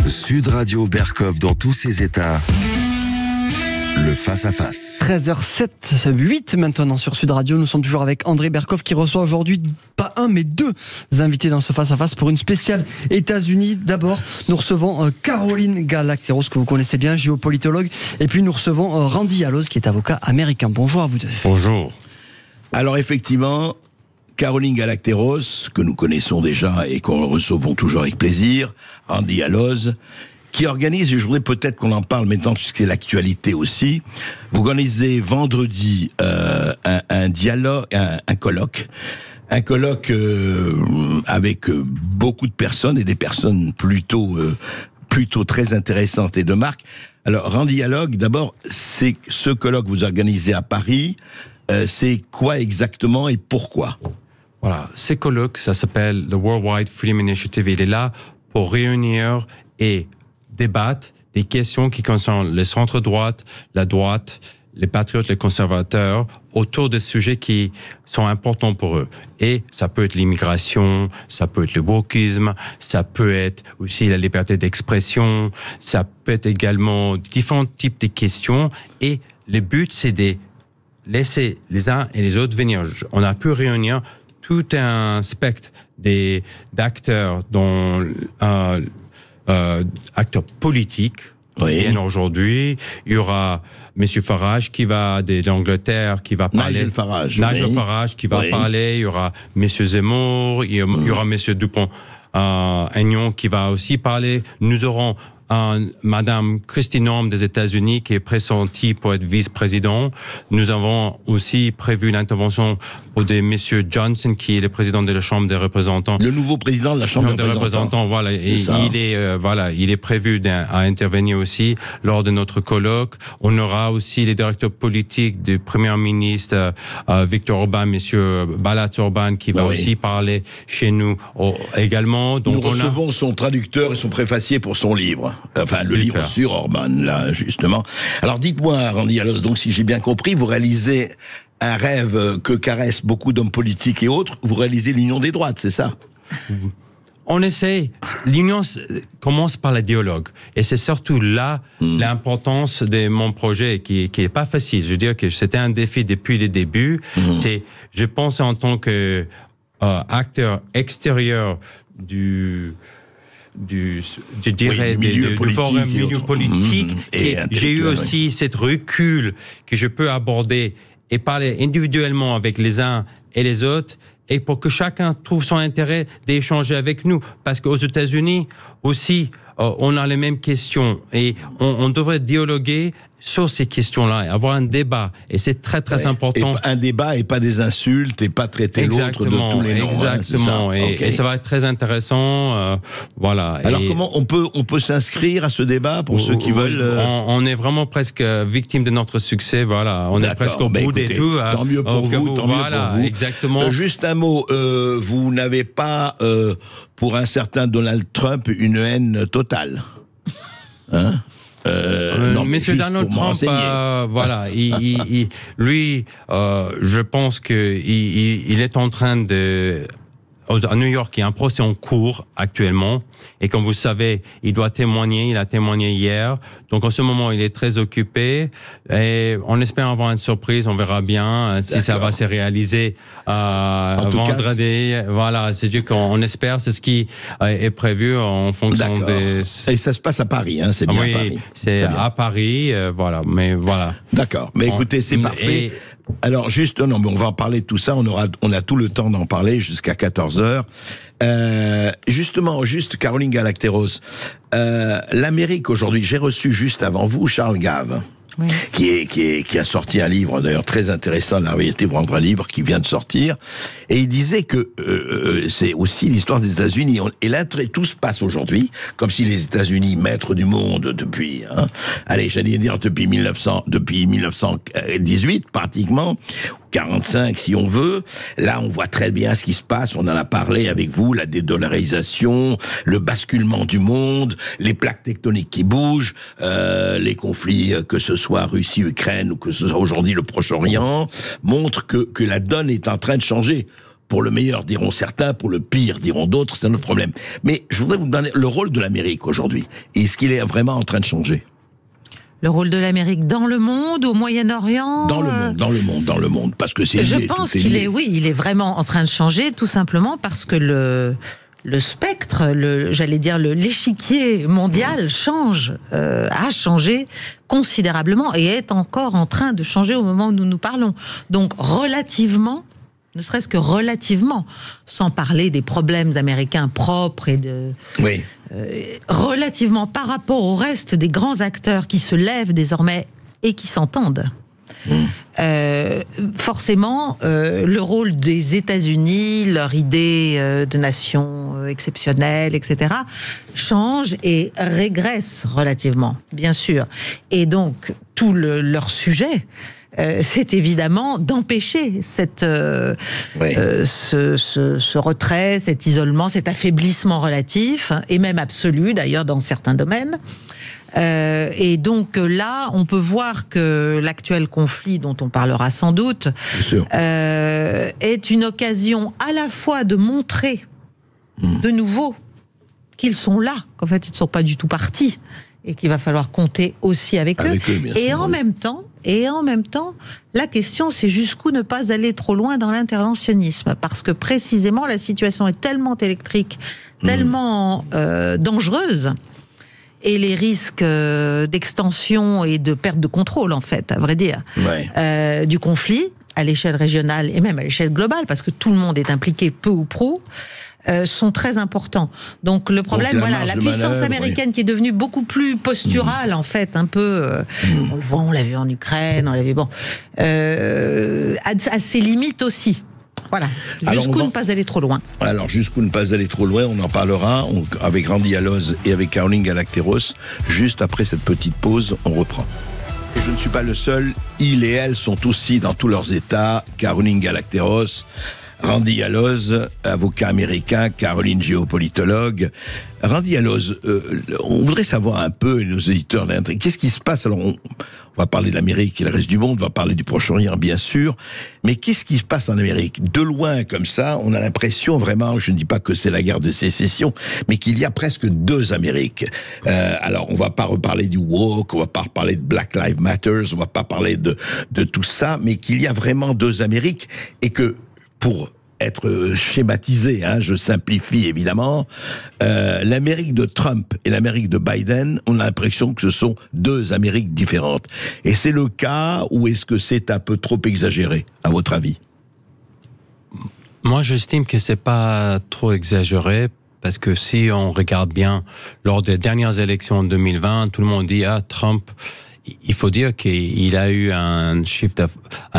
Sud Radio Berkov dans tous ses états. Le face-à-face. 13h08 maintenant sur Sud Radio. Nous sommes toujours avec André Berkov qui reçoit aujourd'hui pas un mais deux invités dans ce face-à-face pour une spéciale États-Unis. D'abord, nous recevons Caroline Galacteros que vous connaissez bien, géopolitologue. Et puis nous recevons Randy Alloz qui est avocat américain. Bonjour à vous deux. Bonjour. Alors effectivement, Caroline Galacteros, que nous connaissons déjà et qu'on recevons toujours avec plaisir, Randy Alloz, qui organise, et je voudrais peut-être qu'on en parle maintenant, puisque c'est l'actualité aussi, vous organisez vendredi un dialogue, un colloque avec beaucoup de personnes, et des personnes plutôt très intéressantes et de marque. Alors, Randy Alloz, d'abord, c'est ce colloque que vous organisez à Paris, c'est quoi exactement et pourquoi ? Voilà, ce colloque, ça s'appelle le Worldwide Freedom Initiative. Il est là pour réunir et débattre des questions qui concernent le centre-droite, la droite, les patriotes, les conservateurs, autour des sujets qui sont importants pour eux. Et ça peut être l'immigration, ça peut être le wokisme, ça peut être aussi la liberté d'expression, ça peut être également différents types de questions. Et le but, c'est de laisser les uns et les autres venir. On a pu réunir tout un spectre d'acteurs, dont acteurs politiques qui viennent aujourd'hui. Il y aura M. Farage qui va d'Angleterre, qui va parler. Nigel Farage. Nigel Farage qui va parler. Il y aura M. Zemmour. Il y aura M. Dupont-Aignan qui va aussi parler. Nous aurons Madame Kristi Noem des États-Unis qui est pressentie pour être vice-président. Nous avons aussi prévu l'intervention de Monsieur Johnson qui est le président de la Chambre des représentants. Le nouveau président de la Chambre des représentants. Voilà, et il est prévu à intervenir aussi lors de notre colloque. On aura aussi les directeurs politiques du Premier ministre Viktor Orban, Monsieur Balat Orban qui va aussi parler chez nous également. Donc nous recevons son traducteur et son préfacier pour son livre. Enfin, le livre sur Orban, là, justement. Alors, dites-moi, Randy Alloz, donc, si j'ai bien compris, vous réalisez un rêve que caressent beaucoup d'hommes politiques et autres, vous réalisez l'union des droites, c'est ça ? On essaie. L'union commence par le dialogue. Et c'est surtout là l'importance de mon projet qui est pas facile. Je veux dire que c'était un défi depuis le début. Je pense en tant que acteur extérieur du milieu politique, j'ai eu aussi cette recul que je peux aborder et parler individuellement avec les uns et les autres, et pour que chacun trouve son intérêt d'échanger avec nous. Parce qu'aux États-Unis aussi, on a les mêmes questions et on devrait dialoguer sur ces questions-là, et avoir un débat. Et c'est très, très important. Et un débat et pas des insultes et pas traiter l'autre de tous les noms. Exactement. Hein, et ça va être très intéressant. Voilà. Alors, comment on peut s'inscrire à ce débat pour ceux qui veulent On est vraiment presque victime de notre succès. Voilà. On est presque au bout des tout. Tant mieux pour vous. Tant mieux pour vous. Exactement. Juste un mot. Vous n'avez pas, pour un certain Donald Trump, une haine totale. Hein? Non, Monsieur Donald Trump, voilà, lui, je pense qu'il est en train de... À New York, il y a un procès en cours actuellement. Et comme vous savez, il a témoigné hier. Donc en ce moment, il est très occupé. Et on espère avoir une surprise, on verra bien si ça va se réaliser vendredi. Voilà, c'est Dieu qu'on espère. C'est ce qui est prévu en fonction des... Et ça se passe à Paris, hein, c'est bien à Paris. C'est à Paris, voilà. Mais voilà. D'accord, mais écoutez, c'est parfait. Alors juste, non, mais on va en parler de tout ça, on a tout le temps d'en parler jusqu'à 14h. Justement, Caroline Galacteros, l'Amérique aujourd'hui, j'ai reçu juste avant vous Charles Gave. Oui. Qui a sorti un livre d'ailleurs très intéressant, La vérité pour rendre un livre qui vient de sortir, et il disait que c'est aussi l'histoire des États-Unis, et là tout se passe aujourd'hui comme si les États-Unis, maîtres du monde depuis, j'allais dire depuis 1918 pratiquement, 45 si on veut. Là, on voit très bien ce qui se passe. On en a parlé avec vous, la dédollarisation, le basculement du monde, les plaques tectoniques qui bougent, les conflits, que ce soit Russie-Ukraine ou que ce soit aujourd'hui le Proche-Orient, montrent que la donne est en train de changer. pour le meilleur, diront certains, pour le pire, diront d'autres, c'est notre problème. Mais je voudrais vous donner le rôle de l'Amérique aujourd'hui. Est-ce qu'il est vraiment en train de changer ? Le rôle de l'Amérique dans le monde, au Moyen-Orient ? Dans le monde, parce que c'est lié. Je pense qu'il est, oui, il est vraiment en train de changer, tout simplement parce que le spectre, j'allais dire l'échiquier mondial change, a changé considérablement et est encore en train de changer au moment où nous nous parlons. Donc relativement, ne serait-ce que relativement, sans parler des problèmes américains propres et relativement par rapport au reste des grands acteurs qui se lèvent désormais et qui s'entendent. Forcément, le rôle des États-Unis, leur idée de nation exceptionnelle, etc., change et régresse relativement, bien sûr. Et donc, tout leur sujet, c'est évidemment d'empêcher ce retrait, cet isolement, cet affaiblissement relatif, et même absolu d'ailleurs dans certains domaines. Et donc là, on peut voir que l'actuel conflit, dont on parlera sans doute, est une occasion à la fois de montrer de nouveau qu'ils sont là, qu'en fait ils ne sont pas du tout partis, et qu'il va falloir compter aussi avec eux. Et en même temps, la question c'est jusqu'où ne pas aller trop loin dans l'interventionnisme, parce que précisément la situation est tellement électrique, tellement dangereuse, et les risques d'extension et de perte de contrôle, en fait, à vrai dire, du conflit, à l'échelle régionale et même à l'échelle globale, parce que tout le monde est impliqué, peu ou prou, sont très importants. Donc le problème, la puissance américaine qui est devenue beaucoup plus posturale, en fait, un peu, on le voit, on l'a vu en Ukraine, a ses limites aussi. Voilà. Jusqu'où ne pas aller trop loin. Alors, jusqu'où ne pas aller trop loin, on en parlera avec Randy Alloz et avec Caroline Galacteros. Juste après cette petite pause, on reprend. Et je ne suis pas le seul. Ils et elles sont aussi dans tous leurs états. Caroline Galacteros, Randy Alloz, avocat américain, Caroline, géopolitologue. Randy Alloz, on voudrait savoir un peu, et nos éditeurs, qu'est-ce qui se passe? Alors, on va parler de l'Amérique et le reste du monde, on va parler du Proche-Orient, bien sûr, mais qu'est-ce qui se passe en Amérique? De loin, comme ça, on a l'impression, vraiment, je ne dis pas que c'est la guerre de sécession, mais qu'il y a presque deux Amériques. Alors, on va pas reparler du woke, on va pas reparler de Black Lives Matter, on va pas parler de tout ça, mais qu'il y a vraiment deux Amériques, et que, pour être schématisé, je simplifie évidemment, l'Amérique de Trump et l'Amérique de Biden, on a l'impression que ce sont deux Amériques différentes. Et c'est le cas, ou est-ce que c'est un peu trop exagéré, à votre avis? Moi, j'estime que c'est pas trop exagéré, parce que si on regarde bien, lors des dernières élections en 2020, tout le monde dit « Trump », il faut dire qu'il a eu un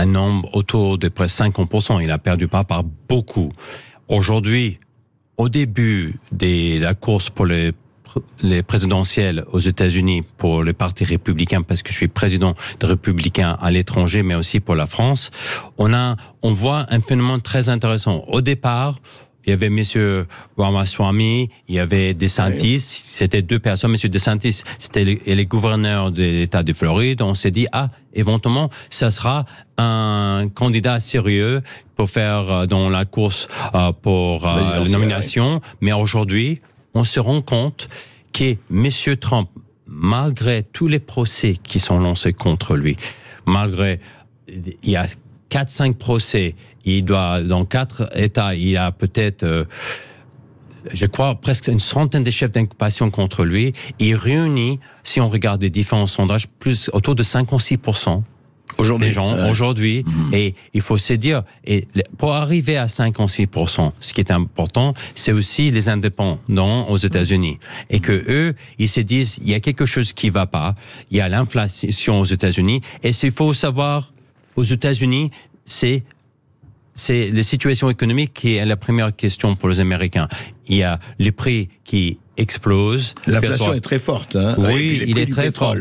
nombre autour de près 50%. Il a perdu pas par beaucoup. Aujourd'hui, au début de la course pour les présidentielles aux États-Unis pour le parti républicain, parce que je suis président des républicains à l'étranger, mais aussi pour la France, on voit un phénomène très intéressant. Au départ, il y avait M. Ramaswamy, il y avait DeSantis, c'était deux personnes. M. DeSantis, c'était les gouverneurs de l'État de Floride. On s'est dit, éventuellement, ça sera un candidat sérieux pour faire dans la course pour la nomination. Mais aujourd'hui, on se rend compte que M. Trump, malgré tous les procès qui sont lancés contre lui, il y a 4-5 procès, dans 4 États, il y a peut-être, je crois, presque une centaine de chefs d'inculpation contre lui. Il réunit, si on regarde les différents sondages, autour de 56% des gens aujourd'hui. Et il faut se dire, pour arriver à 56%, ce qui est important, c'est aussi les indépendants aux États-Unis. Et que eux, ils se disent, il y a quelque chose qui va pas, il y a l'inflation aux États-Unis. Et il faut savoir, aux États-Unis, c'est la situation économique qui est la première question pour les Américains. Il y a les prix qui explosent. L'inflation est très forte. Oui, il est très fort.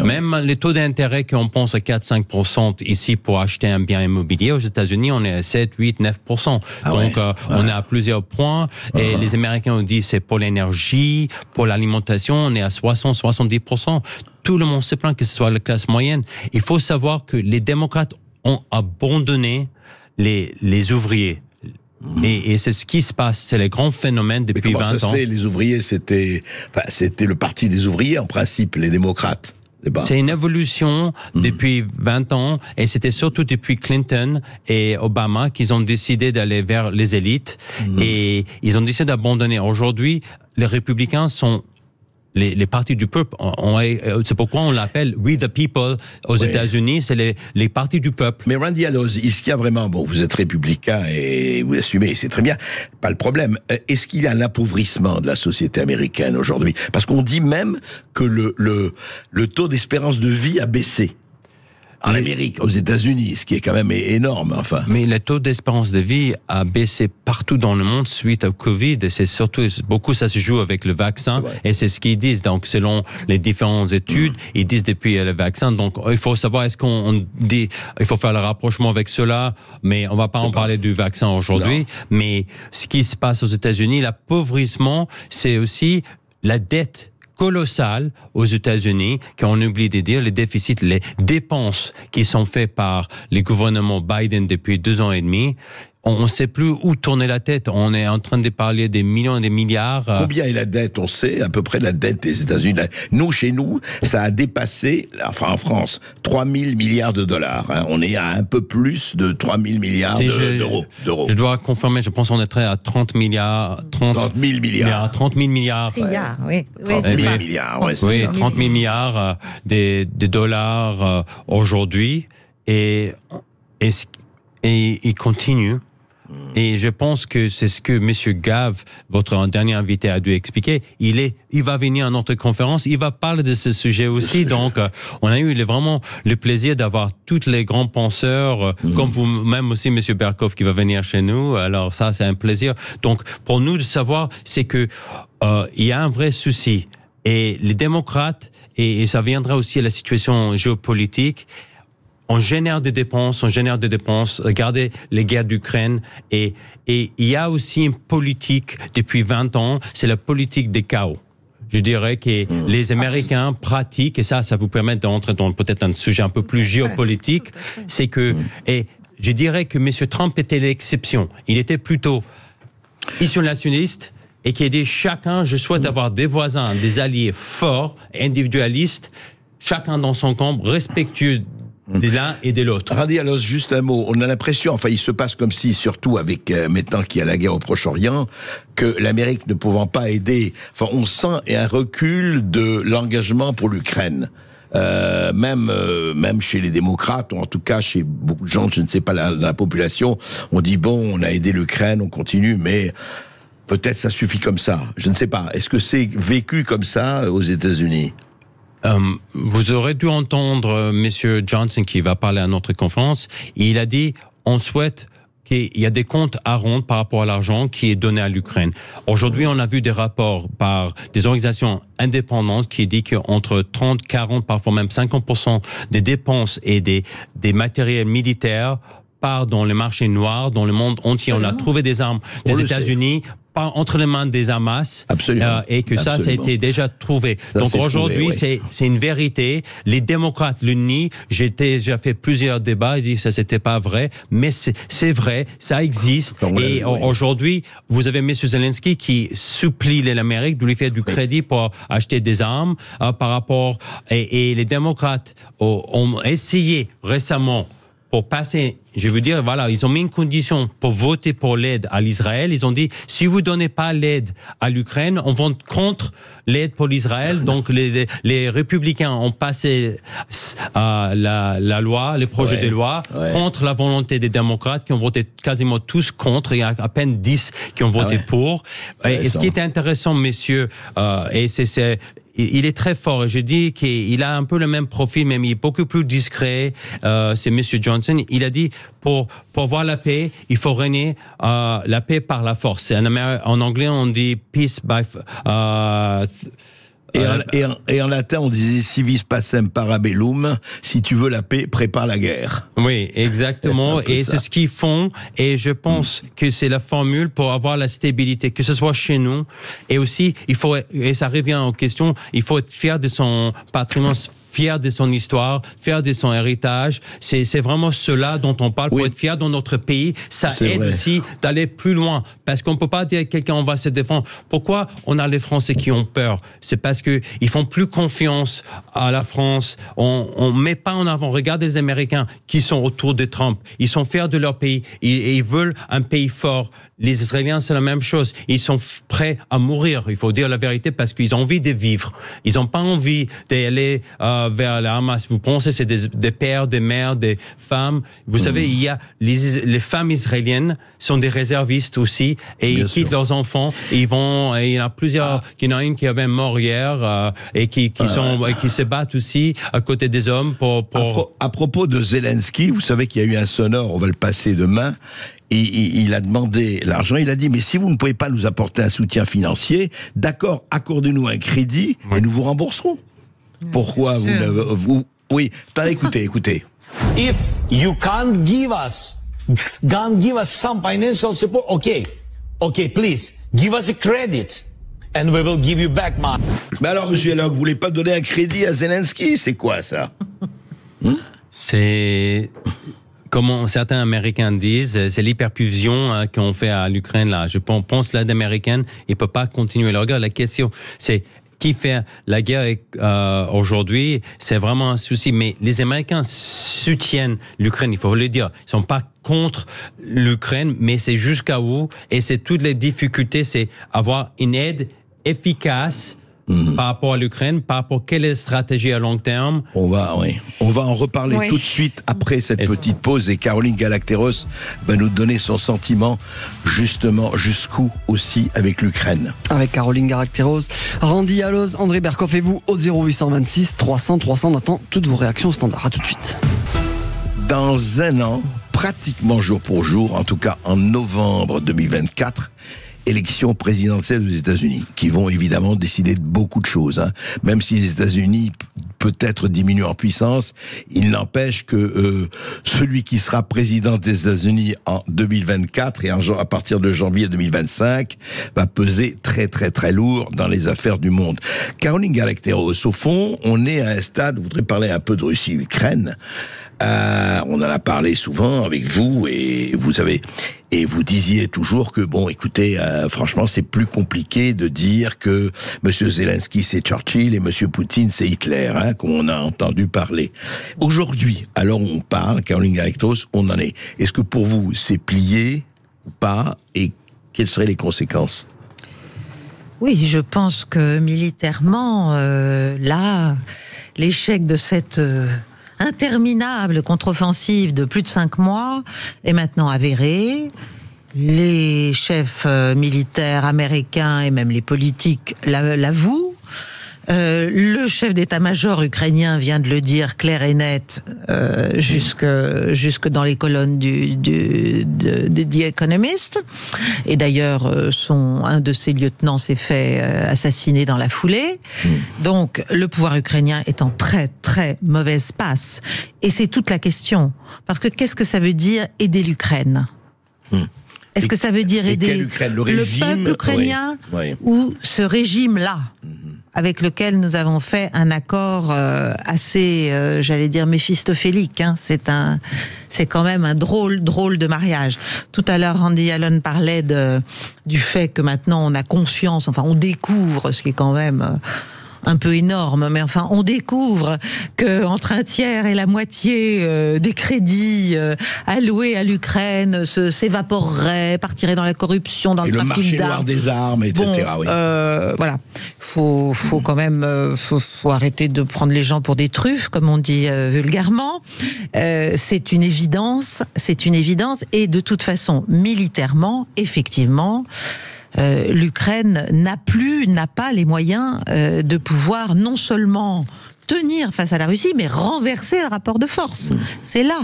Même les taux d'intérêt qu'on pense à 4-5% ici pour acheter un bien immobilier, aux États-Unis, on est à 7, 8, 9%. Donc, on est à plusieurs points. Et les Américains ont dit c'est pour l'énergie, pour l'alimentation, on est à 60, 70%. Tout le monde se plaint que ce soit la classe moyenne. Il faut savoir que les démocrates ont abandonné les ouvriers. Et c'est ce qui se passe, c'est les grands phénomènes depuis 20 ans. Mais comment ça se fait, les ouvriers, c'était le parti des ouvriers en principe, les démocrates. C'est une évolution depuis 20 ans, et c'était surtout depuis Clinton et Obama qu'ils ont décidé d'aller vers les élites, et ils ont décidé d'abandonner. Aujourd'hui, les républicains sont les partis du peuple. C'est pourquoi on l'appelle We the People aux États-Unis, c'est les partis du peuple. Mais Randy Alloz, est-ce qu'il y a vraiment, bon, vous êtes républicain et vous assumez, c'est très bien, pas le problème. Est-ce qu'il y a un appauvrissement de la société américaine aujourd'hui? Parce qu'on dit même que le taux d'espérance de vie a baissé. En Amérique, aux États-Unis, ce qui est quand même énorme, enfin. Mais le taux d'espérance de vie a baissé partout dans le monde suite au Covid, et c'est surtout, beaucoup ça se joue avec le vaccin, et c'est ce qu'ils disent. Donc, selon les différentes études, ils disent depuis le vaccin. Donc, il faut savoir, est-ce qu'on dit, il faut faire le rapprochement avec cela, mais on va pas en parler du vaccin aujourd'hui. Mais ce qui se passe aux États-Unis, l'appauvrissement, c'est aussi la dette colossal aux États-Unis, qu'on oublie de dire, les déficits, les dépenses qui sont faites par les gouvernements Biden depuis 2 ans et demi. On ne sait plus où tourner la tête. On est en train de parler des millions et des milliards. Combien est la dette? On sait à peu près la dette des États-Unis. Nous, chez nous, ça a dépassé, enfin en France, 3 000 milliards de dollars. Hein. On est à un peu plus de 3 000 milliards d'euros. Je dois confirmer, je pense qu'on est à 30 milliards. 30 000 milliards. 30 000 milliards. Oui. 30 000 milliards, ouais, c'est oui, ça. 30 000 milliards des dollars aujourd'hui. Et il continue. Et je pense que c'est ce que M. Gave, votre dernier invité, a dû expliquer. Il va venir à notre conférence, il va parler de ce sujet aussi. Donc, on a eu vraiment le plaisir d'avoir tous les grands penseurs, comme vous-même aussi, M. Berkoff, qui va venir chez nous. Alors ça, c'est un plaisir. Donc, pour nous de savoir, c'est que il y a un vrai souci. Et les démocrates, et ça viendra aussi à la situation géopolitique, on génère des dépenses. Regardez les guerres d'Ukraine. Et il y a aussi une politique depuis 20 ans, c'est la politique des chaos. Je dirais que les Américains pratiquent, et ça vous permet d'entrer dans peut-être un sujet un peu plus géopolitique, c'est que, et je dirais que M. Trump était l'exception. Il était plutôt isolationniste, et qui a dit chacun, je souhaite avoir des voisins, des alliés forts, individualistes, chacun dans son camp, respectueux de l'un et de l'autre. Randy Alloz, juste un mot. On a l'impression, enfin, il se passe comme si, surtout avec maintenant qu'il y a la guerre au Proche-Orient, que l'Amérique ne pouvant pas aider, enfin, on sent un recul de l'engagement pour l'Ukraine. Même chez les démocrates, ou en tout cas chez beaucoup de gens, je ne sais pas, la population, on dit bon, on a aidé l'Ukraine, on continue, mais peut-être ça suffit comme ça. Je ne sais pas. Est-ce que c'est vécu comme ça aux États-Unis? Vous aurez dû entendre M. Johnson qui va parler à notre conférence. Il a dit, on souhaite qu'il y a des comptes à rendre par rapport à l'argent qui est donné à l'Ukraine. Aujourd'hui, on a vu des rapports par des organisations indépendantes qui disent qu'entre 30, 40, parfois même 50% des dépenses et des matériels militaires part dans les marchés noirs, dans le monde entier. On a trouvé des armes des États-Unis entre les mains des Hamas, et que ça a été déjà trouvé. Donc aujourd'hui, c'est une vérité. Les démocrates le nient. J'ai déjà fait plusieurs débats et dit ça c'était pas vrai, mais c'est vrai, ça existe. Et aujourd'hui, vous avez M. Zelensky qui supplie l'Amérique de lui faire du crédit pour acheter des armes par rapport et les démocrates ont essayé récemment pour passer, je veux dire, voilà, ils ont mis une condition pour voter pour l'aide à l'Israël. Ils ont dit, si vous donnez pas l'aide à l'Ukraine, on vote contre l'aide pour l'Israël. Donc, les républicains ont passé la loi, les projets de loi, contre la volonté des démocrates qui ont voté quasiment tous contre. Il y a à peine 10 qui ont voté pour. Et ce qui est intéressant, messieurs, et il est très fort. Et je dis qu'il a un peu le même profil, mais il est beaucoup plus discret. C'est M. Johnson. Il a dit, pour avoir la paix, il faut régner la paix par la force. En anglais, on dit peace by... Et en latin, on disait civis pacem parabellum. Si tu veux la paix, prépare la guerre. Oui, exactement. Et c'est ce qu'ils font. Et je pense que c'est la formule pour avoir la stabilité, que ce soit chez nous. Et aussi, il faut, et ça revient aux questions, il faut être fier de son patrimoine fier de son histoire, fier de son héritage. C'est vraiment cela dont on parle pour être fier dans notre pays. Ça aide aussi d'aller plus loin. Parce qu'on ne peut pas dire à quelqu'un on va se défendre. Pourquoi on a les Français qui ont peur? C'est parce qu'ils font plus confiance à la France. On met pas en avant. Regarde les Américains qui sont autour de Trump. Ils sont fiers de leur pays. Ils veulent un pays fort. Les Israéliens, c'est la même chose. Ils sont prêts à mourir, il faut dire la vérité, parce qu'ils ont envie de vivre. Ils n'ont pas envie d'aller vers la Hamas. Vous pensez, c'est des pères, des mères, des femmes. Vous savez, il y a les femmes israéliennes sont des réservistes aussi, et ils quittent leurs enfants. Et ils vont. Et il y en a plusieurs. Il y en a une qui est même mort hier et qui se battent aussi à côté des hommes pour. À propos de Zelensky, vous savez qu'il y a eu un sonore. On va le passer demain. Il a demandé l'argent, il a dit, mais si vous ne pouvez pas nous apporter un soutien financier, d'accord, accordez-nous un crédit et nous vous rembourserons. Pourquoi vous... Oui, écoutez. If you can't give us some financial support, okay, please, give us a credit and we will give you back money. Mais alors, monsieur Elok, vous voulez pas donner un crédit à Zelensky? C'est quoi ça? C'est... Comme certains Américains disent, c'est l'hyperfusion qu'on fait à l'Ukraine là. Je pense l'aide américaine, il peut pas continuer. Alors, regarde, la question, c'est qui fait la guerre aujourd'hui? C'est vraiment un souci. Mais les Américains soutiennent l'Ukraine, il faut le dire. Ils sont pas contre l'Ukraine, mais c'est jusqu'à où? Et c'est toutes les difficultés, c'est avoir une aide efficace par rapport à l'Ukraine, par rapport à quelle stratégie à long terme. On va en reparler tout de suite après cette petite pause, et Caroline Galacteros va nous donner son sentiment justement jusqu'où aussi avec l'Ukraine. Avec Caroline Galacteros, Randy Alloz, André Berkoff et vous au 0826 300 300. On attend toutes vos réactions au standard. À tout de suite. Dans un an, pratiquement jour pour jour, en tout cas en novembre 2024, élections présidentielles aux États-Unis, qui vont évidemment décider de beaucoup de choses. Hein. Même si les États-Unis peut-être diminuent en puissance, il n'empêche que celui qui sera président des États-Unis en 2024 et à partir de janvier 2025 va peser très très très lourd dans les affaires du monde. Caroline Galacteros, au fond, on est à un stade, je voudrais parler un peu de Russie-Ukraine. On en a parlé souvent avec vous, et vous savez, et vous disiez toujours que bon, écoutez, franchement, c'est plus compliqué de dire que Monsieur Zelensky c'est Churchill et Monsieur Poutine c'est Hitler, hein, comme on a entendu parler. Aujourd'hui, alors on parle, Caroline Galacteros, on en est. Est-ce que pour vous c'est plié ou pas, et quelles seraient les conséquences? Oui, je pense que militairement, là, l'échec de cette interminable contre-offensive de plus de 5 mois est maintenant avéré. Les chefs militaires américains et même les politiques l'avouent. Le chef d'état-major ukrainien vient de le dire clair et net, jusque dans les colonnes de The Economist. Et d'ailleurs, un de ses lieutenants s'est fait assassiner dans la foulée. Donc, le pouvoir ukrainien est en très, très mauvaise passe. Et c'est toute la question. Parce que qu'est-ce que ça veut dire aider l'Ukraine ? Est-ce que ça veut dire aider le peuple ukrainien ou ce régime-là avec lequel nous avons fait un accord assez, j'allais dire, méphistophélique, hein. C'est quand même un drôle de mariage. Tout à l'heure, Randy Allen parlait du fait que maintenant on a conscience, enfin on découvre, ce qui est quand même un peu énorme, mais enfin on découvre que entre un tiers et la moitié des crédits alloués à l'Ukraine s'évaporeraient, partiraient dans la corruption, dans le trafic d'armes. Et le marché noir des armes, etc. Bon, voilà, faut quand même faut arrêter de prendre les gens pour des truffes, comme on dit vulgairement. C'est une évidence, et de toute façon, militairement, effectivement, l'Ukraine n'a pas les moyens de pouvoir non seulement tenir face à la Russie, mais renverser le rapport de force. C'est là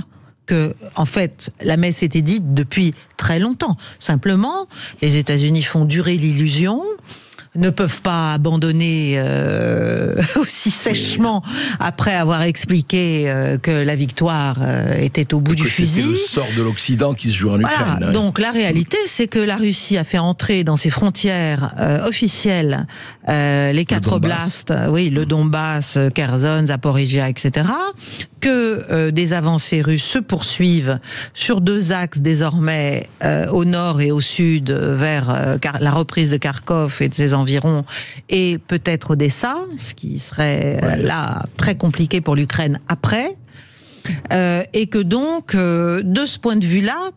que, en fait, la messe était dite depuis très longtemps. Simplement, les États-Unis font durer l'illusion ne peuvent pas abandonner aussi sèchement après avoir expliqué que la victoire était au bout du fusil. C'était le sort de l'Occident qui se joue en Ukraine. Voilà. Donc la réalité, c'est que la Russie a fait entrer dans ses frontières officielles les 4 oblasts, le Donbass, Kherson, Zaporizhia, etc., que des avancées russes se poursuivent sur 2 axes désormais, au nord et au sud, vers la reprise de Kharkov et de ses environs, et peut-être Odessa, ce qui serait là très compliqué pour l'Ukraine après, et que donc, de ce point de vue-là,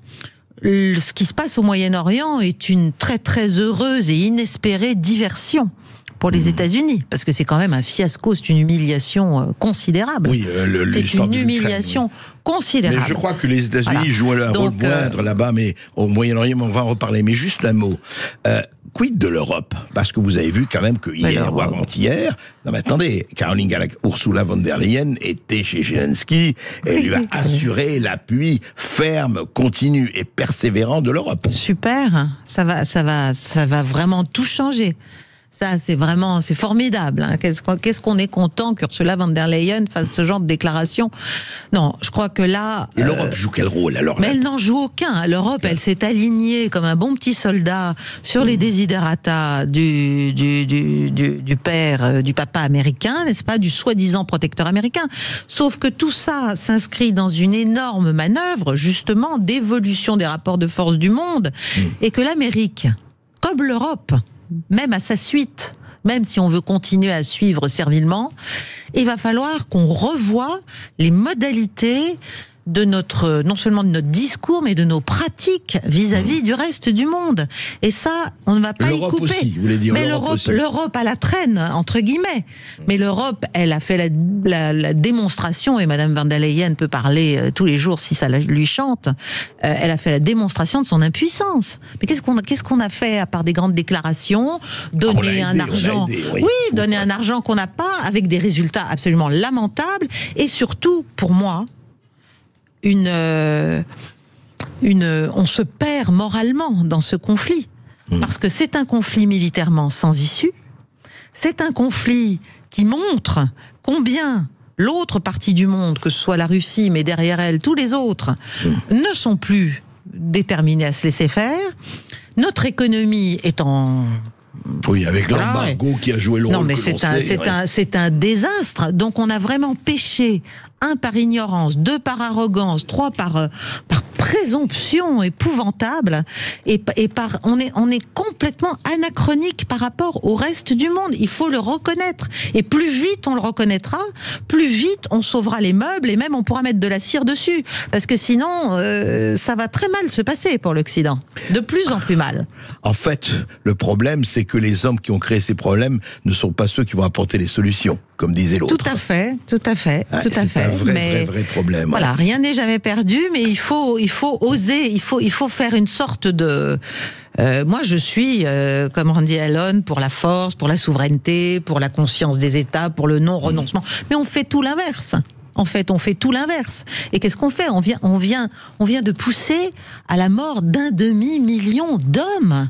ce qui se passe au Moyen-Orient est une très très heureuse et inespérée diversion pour les États-Unis, parce que c'est quand même un fiasco, c'est une humiliation considérable. Oui, c'est une humiliation considérable. Mais je crois que les États-Unis jouent un rôle moindre là-bas, mais au Moyen-Orient, on va en reparler. Mais juste un mot. Quid de l'Europe? Parce que vous avez vu quand même que hier ou avant-hier, non mais attendez, Ursula von der Leyen était chez Zelensky et lui a assuré l'appui ferme, continu et persévérant de l'Europe. Super, ça va vraiment tout changer. Ça, c'est formidable. Hein. Qu'est-ce qu'on est content qu'Ursula von der Leyen fasse ce genre de déclaration. Non, je crois que là... Et l'Europe joue quel rôle alors? Mais elle n'en joue aucun. L'Europe, elle s'est alignée comme un bon petit soldat sur les desiderata du père, du papa américain, n'est-ce pas, du soi-disant protecteur américain. Sauf que tout ça s'inscrit dans une énorme manœuvre, justement, d'évolution des rapports de force du monde, et que l'Amérique, comme l'Europe, même à sa suite, même si on veut continuer à suivre servilement, il va falloir qu'on revoie les modalités de non seulement de notre discours, mais de nos pratiques vis-à-vis du reste du monde. Et ça, on ne va pas y couper. Aussi, vous voulez dire mais l'Europe à la traîne, entre guillemets. Mais l'Europe, elle a fait la démonstration, et Madame von der Leyen peut parler tous les jours si ça lui chante, elle a fait la démonstration de son impuissance. Mais qu'est-ce qu'on a fait à part des grandes déclarations, donner un argent, donner un argent qu'on n'a pas, avec des résultats absolument lamentables, et surtout, pour moi, on se perd moralement dans ce conflit. Parce que c'est un conflit militairement sans issue. C'est un conflit qui montre combien l'autre partie du monde, que ce soit la Russie, mais derrière elle, tous les autres, ne sont plus déterminés à se laisser faire. Notre économie est en... Oui, avec l'embargo qui a joué le rôle. Non, mais c'est un désastre. Donc on a vraiment péché. 1, par ignorance, 2, par arrogance, 3, par présomption épouvantable, et on est complètement anachronique par rapport au reste du monde. Il faut le reconnaître. Et plus vite on le reconnaîtra, plus vite on sauvera les meubles, et même on pourra mettre de la cire dessus. Parce que sinon, ça va très mal se passer pour l'Occident. De plus en plus mal. En fait, le problème, c'est que les hommes qui ont créé ces problèmes ne sont pas ceux qui vont apporter les solutions, comme disait l'autre. Tout à fait. C'est un vrai problème. Voilà, rien n'est jamais perdu, mais il faut oser, il faut faire une sorte de... moi, je suis, comme on dit Elon, pour la force, pour la souveraineté, pour la conscience des États, pour le non-renoncement. Mais on fait tout l'inverse. En fait, on fait tout l'inverse. Et qu'est-ce qu'on fait ? On vient de pousser à la mort d'1 demi-million d'hommes.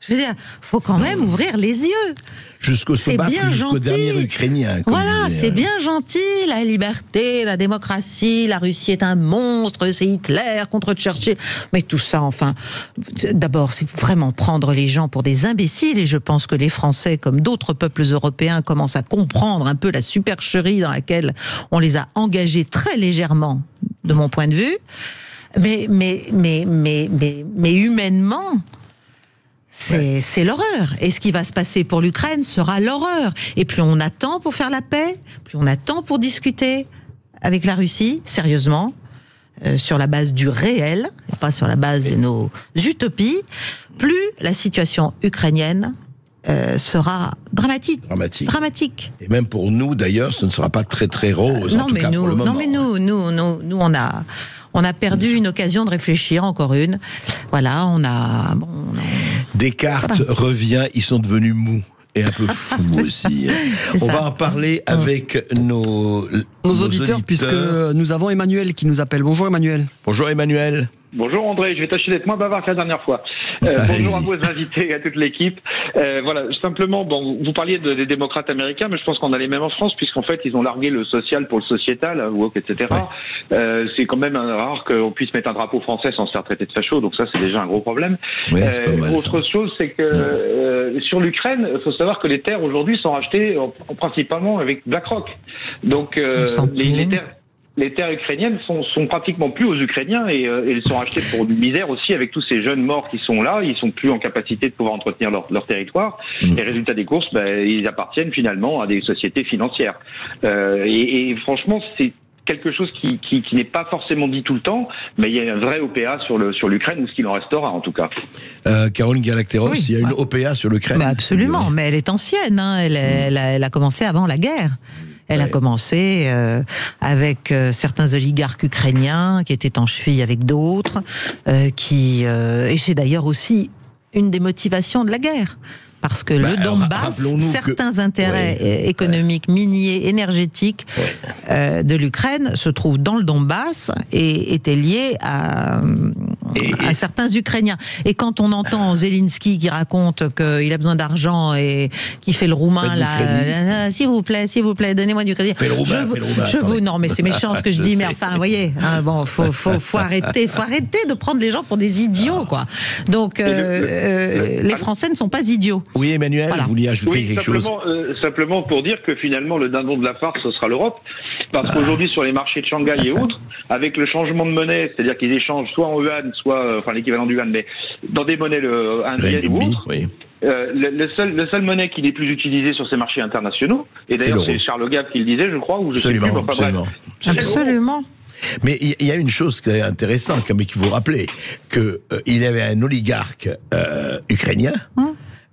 Je veux dire, faut quand même ouvrir les yeux. Jusqu'au dernier Ukrainien. Voilà, c'est bien gentil, la liberté, la démocratie, la Russie est un monstre, c'est Hitler contre Churchill. Mais tout ça, enfin, d'abord, c'est vraiment prendre les gens pour des imbéciles, et je pense que les Français, comme d'autres peuples européens, commencent à comprendre un peu la supercherie dans laquelle on les a engagés très légèrement, de mon point de vue. Mais humainement... C'est l'horreur. Et ce qui va se passer pour l'Ukraine sera l'horreur. Et plus on attend pour faire la paix, plus on attend pour discuter avec la Russie, sérieusement, sur la base du réel, et pas sur la base de nos utopies, plus la situation ukrainienne sera dramatique. Et même pour nous, d'ailleurs, ce ne sera pas très très rose. Non, mais nous, on a perdu une occasion de réfléchir, encore une. Voilà, Descartes revient, ils sont devenus mous. Et un peu fous aussi. On va en parler avec nos auditeurs, puisque nous avons Emmanuel qui nous appelle. Bonjour Emmanuel. Bonjour Emmanuel. Bonjour André, je vais tâcher d'être moins bavard que la dernière fois. Bonjour à vos invités et à toute l'équipe. Voilà, simplement, bon, vous parliez des démocrates américains, mais je pense qu'on a les mêmes en France, puisqu'en fait, ils ont largué le social pour le sociétal, woke, etc. Ouais. C'est quand même rare qu'on puisse mettre un drapeau français sans se faire traiter de facho, donc ça, c'est déjà un gros problème. Ouais, c'est pas mal, autre chose, c'est que sur l'Ukraine, il faut savoir que les terres aujourd'hui sont rachetées principalement avec BlackRock. Donc les terres ukrainiennes sont pratiquement plus aux Ukrainiens et elles sont rachetées pour une misère aussi avec tous ces jeunes morts qui sont là. Ils sont plus en capacité de pouvoir entretenir leur territoire. Et résultat des courses, ils appartiennent finalement à des sociétés financières. Et franchement, c'est quelque chose qui n'est pas forcément dit tout le temps, mais il y a un vrai OPA sur l'Ukraine, ou ce qu'il en restera en tout cas. Caroline Galacteros, oui, il y a une OPA sur l'Ukraine. Absolument, mais elle est ancienne, hein. Elle a commencé avant la guerre. Elle a commencé avec certains oligarques ukrainiens qui étaient en cheville avec d'autres, et c'est d'ailleurs aussi une des motivations de la guerre. Parce que le Donbass, certains intérêts économiques, miniers, énergétiques de l'Ukraine se trouvent dans le Donbass et étaient liés à certains Ukrainiens. Et quand on entend Zelensky qui raconte qu'il a besoin d'argent et qui fait le roumain, là, s'il vous plaît, donnez-moi du crédit. Non, mais c'est méchant ce que je dis, mais enfin, vous voyez, hein, bon, faut arrêter de prendre les gens pour des idiots, quoi. Donc, les Français ne sont pas idiots. Oui, Emmanuel, vous vouliez ajouter quelque chose? Simplement pour dire que finalement, le dindon de la farce, ce sera l'Europe. Parce qu'aujourd'hui, sur les marchés de Shanghai et autres, avec le changement de monnaie, c'est-à-dire qu'ils échangent soit en yuan, soit, enfin, l'équivalent du yuan, mais dans des monnaies indiennes ou autres. Oui. Le seul monnaie qui n'est plus utilisée sur ces marchés internationaux, et d'ailleurs c'est Charles Gave qui le disait, je crois, ou je sais plus. Absolument. Mais il y a une chose qui est intéressante, comme il faut vous rappeler, qu'il y avait un oligarque ukrainien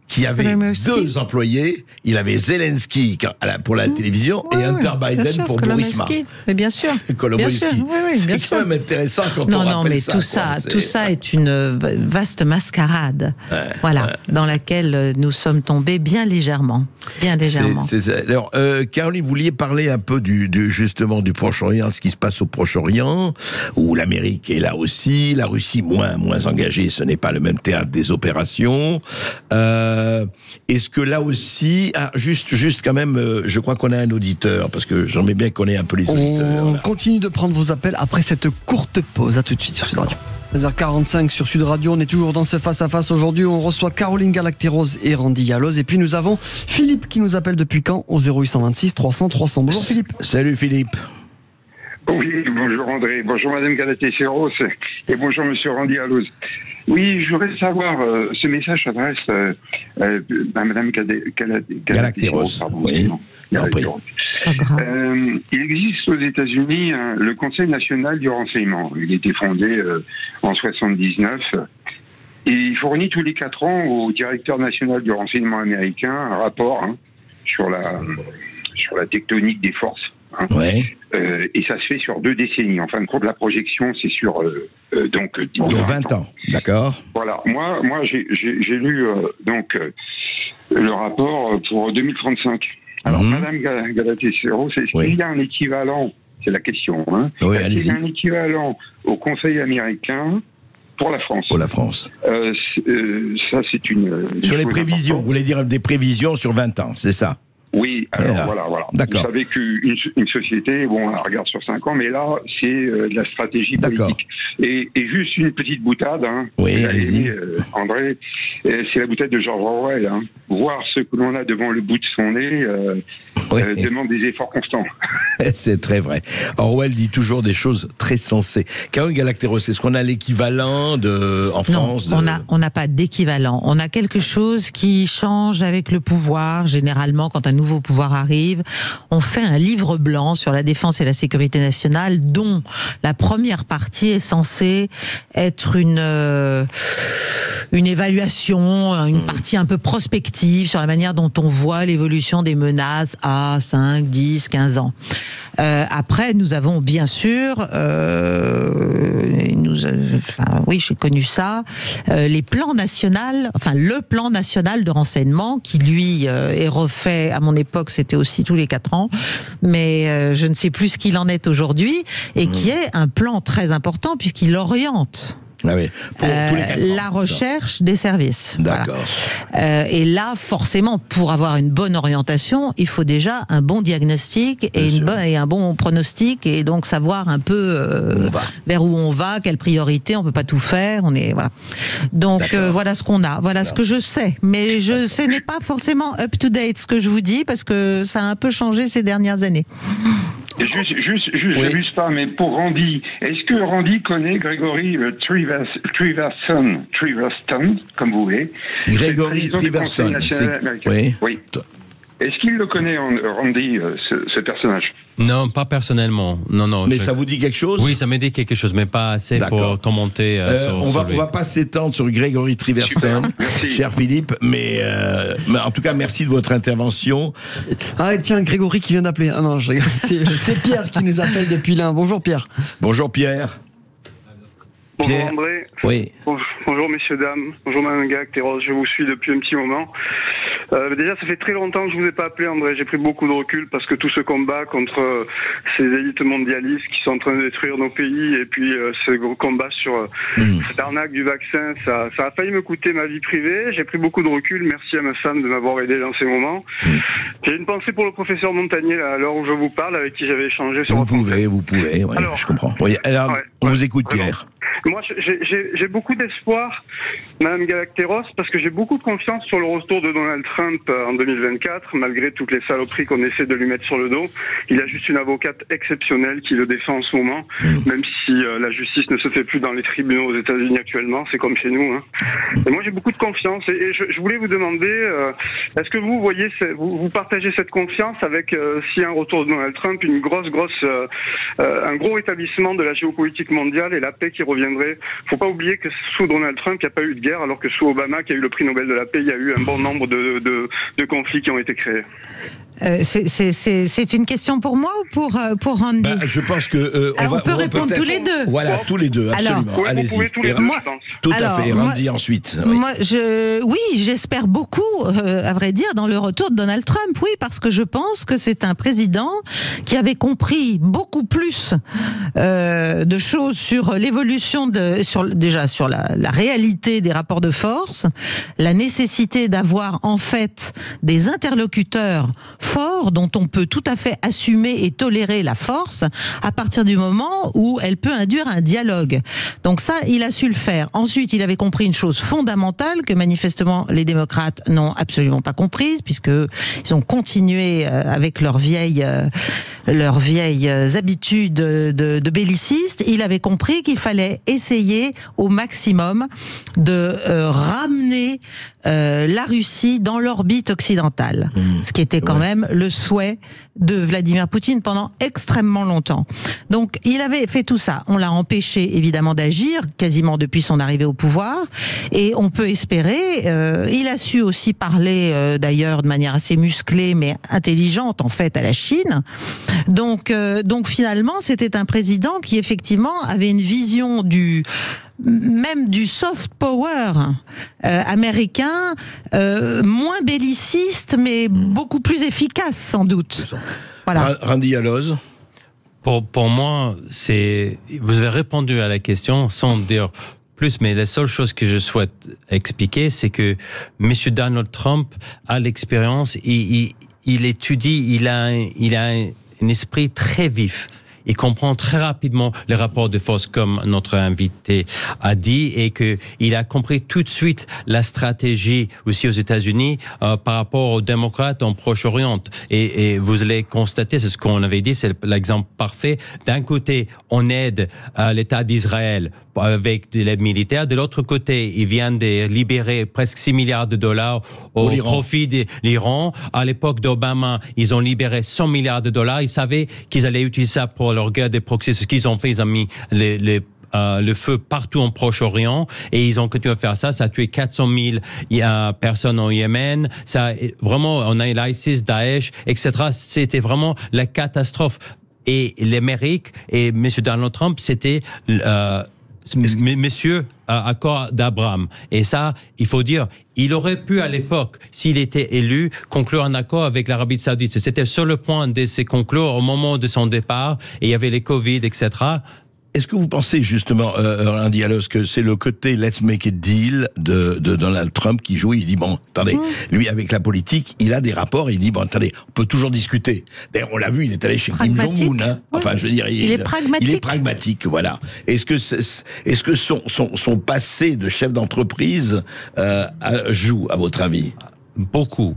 qui avait deux employés. Il avait Zelensky pour la télévision et Hunter Biden pour Burisma. Mais bien sûr. C'est quand même intéressant quand on rappelle ça. Non, mais tout ça est une vaste mascarade, dans laquelle nous sommes tombés bien légèrement. Alors, Caroline, vous vouliez parler un peu justement du Proche-Orient, ce qui se passe au Proche-Orient, où l'Amérique est là aussi, la Russie moins engagée, ce n'est pas le même théâtre des opérations. Est-ce que là aussi, juste quand même, je crois qu'on a un auditeur, parce que j'aimerais bien qu'on ait un peu les auditeurs. On continue de prendre vos appels après cette courte pause. À tout de suite sur Sud Radio. 16h45 sur Sud Radio, on est toujours dans ce face-à-face. Aujourd'hui, on reçoit Caroline Galacteros et Randy Yaloz. Et puis nous avons Philippe qui nous appelle depuis Caen au 0826 300 300. Bonjour Philippe. Salut Philippe. Oui, bonjour André, bonjour Madame Galacteros et bonjour Monsieur Randy Yaloz. Oui, je voudrais savoir, ce message s'adresse à Madame Galacteros. Oui. Il existe aux États-Unis le Conseil national du renseignement. Il a été fondé en 79 et il fournit tous les 4 ans au directeur national du renseignement américain un rapport sur la tectonique des forces. Et ça se fait sur 2 décennies. En fin de compte, la projection, c'est sur donc 20 ans. D'accord. Voilà. Moi, j'ai lu le rapport pour 2035. Alors, Madame Galacteros, est-ce qu'il y a un équivalent? C'est la question. Est-ce qu'il y a un équivalent au Conseil américain pour la France? Pour la France. Ça, c'est une. Sur les prévisions, vous voulez dire des prévisions sur 20 ans, c'est ça? Oui, alors voilà. D'accord. Vous savez qu'une société, on la regarde sur 5 ans, mais là, c'est de la stratégie politique. Et juste une petite boutade, oui, allez-y. André, c'est la boutade de George Orwell. Voir ce que l'on a devant le bout de son nez demande des efforts constants. C'est très vrai. Orwell dit toujours des choses très sensées. Caroline Galacteros, est-ce qu'on a l'équivalent en France? Non, on n'a pas d'équivalent. On a quelque chose qui change avec le pouvoir, généralement, quand un nouveau pouvoir arrive. On fait un livre blanc sur la défense et la sécurité nationale, dont la première partie est censée être une évaluation, une partie un peu prospective sur la manière dont on voit l'évolution des menaces à 5, 10, 15 ans. Après, nous avons bien sûr, oui, j'ai connu ça, les plans nationaux, le plan national de renseignement qui lui est refait. À mon époque, c'était aussi tous les 4 ans, mais je ne sais plus ce qu'il en est aujourd'hui et qui est un plan très important puisqu'il oriente Ah oui. Pour tous les 4 ans, la recherche des services. D'accord. Voilà. Et là, forcément, pour avoir une bonne orientation, il faut déjà un bon diagnostic et un bon pronostic, et donc savoir un peu vers où on va, quelles priorités. On peut pas tout faire. Voilà. Donc voilà ce qu'on a. Voilà ce que je sais. Mais ce n'est pas forcément up to date ce que je vous dis, parce que ça a un peu changé ces dernières années. Juste, j'abuse pas, mais pour Randy, est-ce que Randy connaît Grégory Treverson, comme vous voulez? Grégory Treverson, oui. Est-ce qu'il le connaît, Randy, ce personnage? Non, pas personnellement. Non. Mais ça vous dit quelque chose? Oui, ça me dit quelque chose, mais pas assez pour commenter. On va pas s'étendre sur Grégory Treverson, cher Philippe, mais en tout cas, merci de votre intervention. Ah tiens, Grégory qui vient d'appeler. Ah non, c'est Pierre qui nous appelle depuis l'Ain. Bonjour Pierre. Bonjour Pierre. Bonjour André. Oui. Bonjour messieurs, dames. Bonjour Mme Galacteros, je vous suis depuis un petit moment. Déjà, ça fait très longtemps que je vous ai pas appelé André, j'ai pris beaucoup de recul parce que tout ce combat contre ces élites mondialistes qui sont en train de détruire nos pays, et puis ce combat sur cette arnaque du vaccin, ça a failli me coûter ma vie privée. J'ai pris beaucoup de recul, merci à ma femme de m'avoir aidé dans ces moments. J'ai une pensée pour le professeur Montagnier, là, à l'heure où je vous parle, avec qui j'avais échangé sur Vous pouvez, ouais, alors, je comprends. Oui, alors, on vous écoute Pierre. Moi, j'ai beaucoup d'espoir, Madame Galacteros, parce que j'ai beaucoup de confiance sur le retour de Donald Trump en 2024, malgré toutes les saloperies qu'on essaie de lui mettre sur le dos. Il a juste une avocate exceptionnelle qui le défend en ce moment, même si la justice ne se fait plus dans les tribunaux aux États-Unis actuellement, c'est comme chez nous. Hein. Et moi, j'ai beaucoup de confiance, et je voulais vous demander, est-ce que vous voyez, vous partagez cette confiance avec, si un retour de Donald Trump, un gros établissement de la géopolitique mondiale et la paix qui reviendrait. Faut pas oublier que sous Donald Trump, il n'y a pas eu de guerre, alors que sous Obama, qui a eu le prix Nobel de la paix, il y a eu un bon nombre de conflits qui ont été créés. C'est une question pour moi ou pour Randy? Je pense que on peut répondre tous les deux. Voilà, tous les deux, absolument. Alors, allez-y. Vous pouvez tous les deux, je pense. Tout à fait. Et Randy ensuite. Moi, j'espère beaucoup, à vrai dire, dans le retour de Donald Trump. Oui, parce que je pense que c'est un président qui avait compris beaucoup plus de choses sur l'évolution sur la réalité des rapports de force, la nécessité d'avoir en fait des interlocuteurs forts dont on peut tout à fait assumer et tolérer la force à partir du moment où elle peut induire un dialogue. Donc ça, il a su le faire. Ensuite, il avait compris une chose fondamentale que manifestement les démocrates n'ont absolument pas comprise, puisque ils ont continué avec leurs vieilles habitudes de bellicistes. Il avait compris qu'il fallait essayer au maximum de ramener la Russie dans l'orbite occidentale, ce qui était quand même le souhait de Vladimir Poutine pendant extrêmement longtemps. Donc il avait fait tout ça. On l'a empêché évidemment d'agir quasiment depuis son arrivée au pouvoir, et on peut espérer, il a su aussi parler d'ailleurs de manière assez musclée mais intelligente en fait à la Chine. Donc finalement c'était un président qui effectivement avait une vision même du soft power américain, moins belliciste, mais beaucoup plus efficace sans doute. Voilà. Randy Alloz. Pour moi, vous avez répondu à la question sans dire plus, mais la seule chose que je souhaite expliquer, c'est que M. Donald Trump a l'expérience, il étudie, il a un esprit très vif. Il comprend très rapidement les rapports de force, comme notre invité a dit, et qu'il a compris tout de suite la stratégie aussi aux États-Unis par rapport aux démocrates en Proche-Orient. Et vous allez constater, c'est ce qu'on avait dit, c'est l'exemple parfait. D'un côté, on aide l'État d'Israël avec de l'aide militaire. De l'autre côté, ils viennent de libérer presque 6 milliards de dollars au profit de l'Iran. À l'époque d'Obama, ils ont libéré 100 milliards de dollars. Ils savaient qu'ils allaient utiliser ça pour leur guerre des proxys. C'est ce qu'ils ont fait. Ils ont mis le feu partout en Proche-Orient, et ils ont continué à faire ça. Ça a tué 400 000 personnes au Yémen. Ça, vraiment, on a l'ISIS, Daesh, etc. C'était vraiment la catastrophe. Et l'Amérique et M. Donald Trump, c'était Monsieur accord d'Abraham. Et ça, il faut dire, il aurait pu à l'époque, s'il était élu, conclure un accord avec l'Arabie Saoudite. C'était sur le point de se conclure au moment de son départ, et il y avait les Covid, etc. Est-ce que vous pensez justement, Randy Allos, que c'est le côté let's make a deal de Donald Trump qui joue? Il dit bon, attendez, lui avec la politique, il a des rapports. Il dit bon, attendez, on peut toujours discuter. D'ailleurs, on l'a vu, il est allé chez Kim Jong-un. Hein. Enfin, je veux dire, il est pragmatique. Il est pragmatique, voilà. Est-ce que son passé de chef d'entreprise joue, à votre avis? Beaucoup.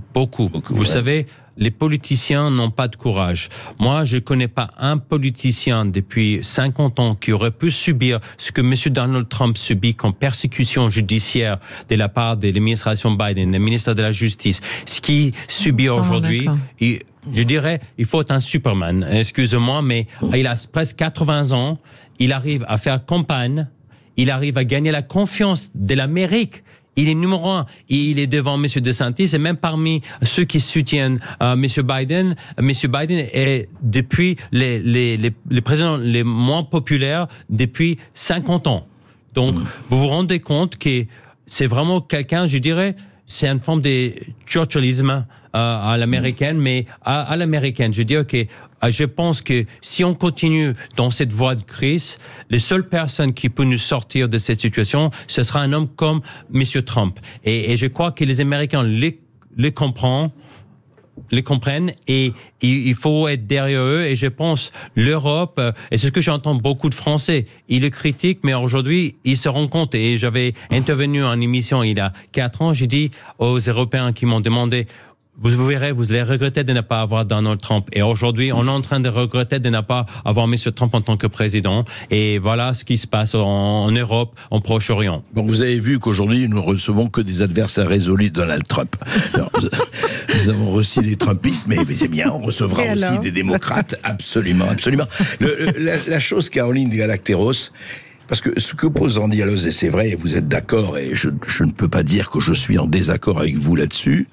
Vous savez, les politiciens n'ont pas de courage. Moi, je ne connais pas un politicien depuis 50 ans qui aurait pu subir ce que M. Donald Trump subit comme persécution judiciaire de la part de l'administration Biden, le ministre de la Justice. Ce qu'il subit aujourd'hui, je dirais, il faut être un Superman. Excusez-moi, mais il a presque 80 ans. Il arrive à faire campagne. Il arrive à gagner la confiance de l'Amérique. Il est numéro 1. Il est devant M. DeSantis et même parmi ceux qui soutiennent M. Biden est depuis les présidents les moins populaires depuis 50 ans. Donc, vous vous rendez compte que c'est vraiment quelqu'un, je dirais, c'est une forme de churchillisme à l'américaine, mais à l'américaine. Je dirais que je pense que si on continue dans cette voie de crise, les seules personnes qui peuvent nous sortir de cette situation, ce sera un homme comme M. Trump. Et je crois que les Américains les comprennent et il faut être derrière eux. Et je pense l'Europe, et c'est ce que j'entends beaucoup de Français, ils le critiquent, mais aujourd'hui, ils se rendent compte. Et j'avais intervenu en émission il y a 4 ans, j'ai dit aux Européens qui m'ont demandé, vous verrez, vous allez regretter de ne pas avoir Donald Trump. Et aujourd'hui, on est en train de regretter de ne pas avoir M. Trump en tant que président. Et voilà ce qui se passe en Europe, en Proche-Orient. Bon, vous avez vu qu'aujourd'hui, nous ne recevons que des adversaires résolus de Donald Trump. Alors, nous avons reçu des Trumpistes, mais c'est bien, on recevra aussi des démocrates. Absolument. La chose, Caroline Galacteros, parce que ce que pose Randy Allos, et c'est vrai, et vous êtes d'accord, et je ne peux pas dire que je suis en désaccord avec vous là-dessus,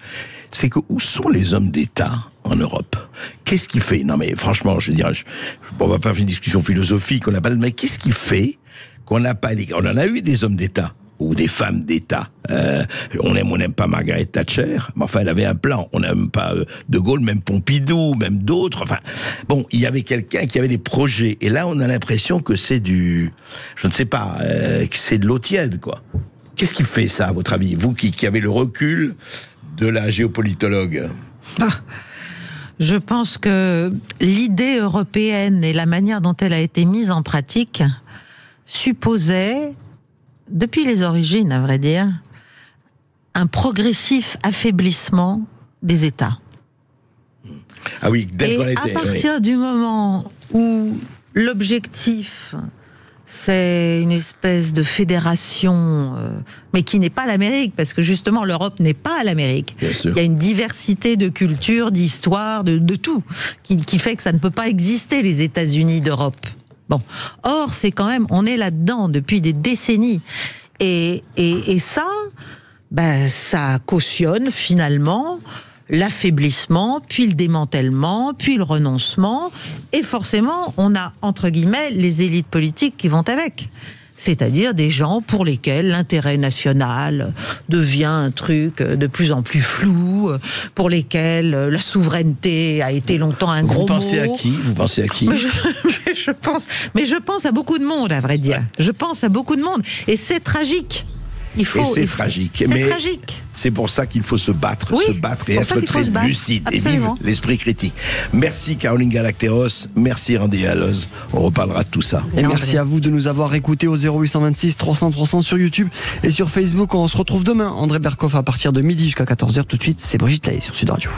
c'est que où sont les hommes d'État en Europe? Qu'est-ce qui fait? Non mais franchement, je veux dire, on va pas faire une discussion philosophique, on n'a pas, mais qu'est-ce qui fait qu'on n'a pas on en a eu des hommes d'État ou des femmes d'État. On n'aime pas Margaret Thatcher, mais enfin elle avait un plan. On n'aime pas De Gaulle, même Pompidou, même d'autres. Enfin, bon, il y avait quelqu'un qui avait des projets. Et là, on a l'impression que c'est je ne sais pas, que c'est de l'eau tiède, quoi. Qu'est-ce qui fait ça, à votre avis? Vous qui avez le recul de la géopolitologue. Je pense que l'idée européenne et la manière dont elle a été mise en pratique supposait, depuis les origines, à vrai dire, un progressif affaiblissement des États. Ah oui, dès qu'on était. Et à partir du moment où l'objectif, c'est une espèce de fédération, mais qui n'est pas l'Amérique, parce que justement l'Europe n'est pas l'Amérique. Il y a une diversité de cultures, d'histoires, de tout, qui fait que ça ne peut pas exister, les États-Unis d'Europe. Bon. Or, c'est quand même, on est là-dedans depuis des décennies. Et ça, ça cautionne finalement l'affaiblissement, puis le démantèlement, puis le renoncement. Et forcément, on a, entre guillemets, les élites politiques qui vont avec. C'est-à-dire des gens pour lesquels l'intérêt national devient un truc de plus en plus flou, pour lesquels la souveraineté a été longtemps un gros mot. Vous pensez à qui je pense à beaucoup de monde, à vrai dire. Ouais. Je pense à beaucoup de monde. Et c'est tragique. Tragique. C'est pour ça qu'il faut se battre, et être très lucide. Absolument. Et vivre l'esprit critique. Merci Caroline Galacteros, merci Randy Allos. On reparlera de tout ça. Et merci à vous de nous avoir écoutés au 0826 300 300 sur YouTube et sur Facebook. On se retrouve demain, André Berkoff, à partir de midi jusqu'à 14h. Tout de suite, c'est Brigitte Lahaye sur Sud Radio.